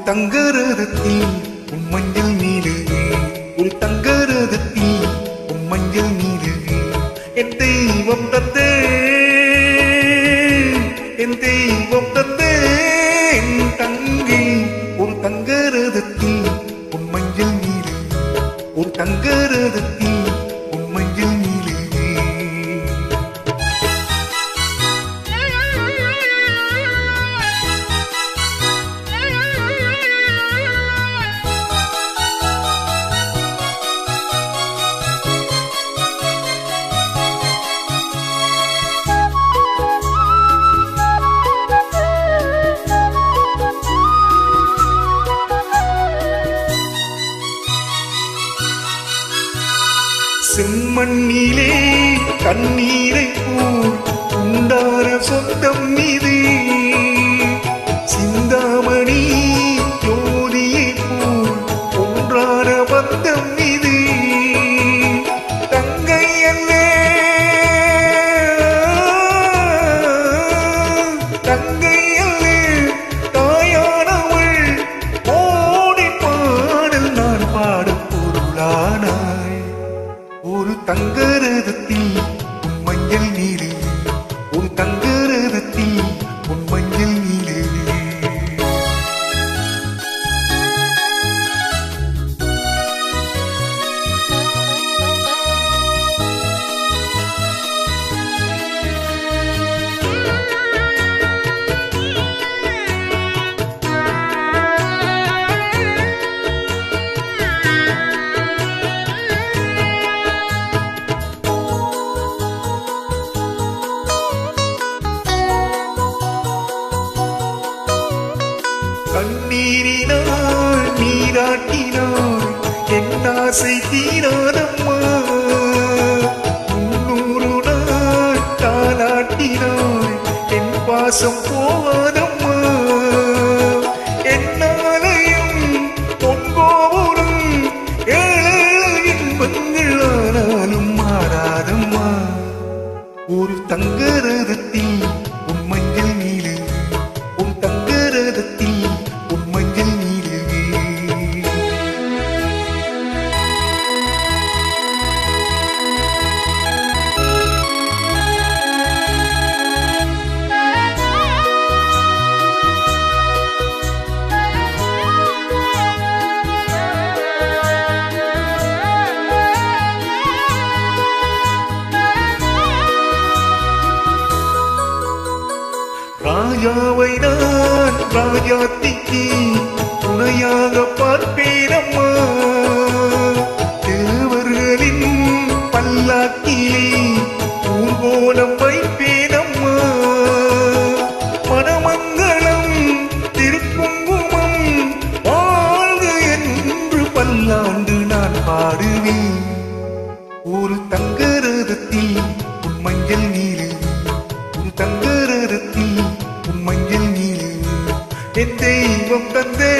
தங்கரதத்தில் உன் மஞ்சள் நீடுவே, ஒரு தங்கரதத்தில் உன் மஞ்சள் நீடுவே. என் தெய்வம் தந்தே, என் தெய்வம் தந்தே என் தங்கை, ஒரு தங்கரதத்தில் உன் மஞ்சள் நீடுவே, ஒரு தங்கரதத்தில் உன் மஞ்சள் நீடுவே. செம்மண்ணிலே கண்ணீரை போல் உண்டான சொந்தம் இது, சிந்தாமணி ஜோதியை போல் ஒன்றான பந்தம் இது. தங்கை அல்லே, தங்கை அல்லே தாயானவள், ஓடி பாடல் நான் பாடும் பொருளானாய். ஒரு தங்கரதத்தில் உன் மஞ்சள் நீடுவே, ஒரு தங்கரதத்தில் உன் மஞ்சள் நீடுவே. கண்ணீரினால் நீராட்டினாள் என் ஆசை தீராதம்மா, 300 நாள் தாலாட்டினாள் என் பாசம் போவாதம்மா. என்னாலயம் பொன்கோபுரம் ஏழு இன்பங்கள் ஆனாலும் மாறாதம்மா. ஒரு தங்கரதத்தில் உன் மஞ்சள் நீடுவே, உன் தங்கரதத்தில் உன் மஞ்சள் நீடுவே. ராஜாவை நான் ராஜாத்திக்கு துணையாக பார்ப்பேனம்மா, தேவர்களின் பல்லாக்கிலே ஊர்வலம் வைப்பேனம்மா. மணமங்கலம் திருக்குங்குமம் வாழ்க என்று பல்லாண்டு நான் பாடுவேன். ஒரு தங்கரதத்தில் உன் மஞ்சள் நீடுவே, ஒரு தங்கரதத்தில் உன் மஞ்சள் நீடுவே. என் தெய்வம் தந்தே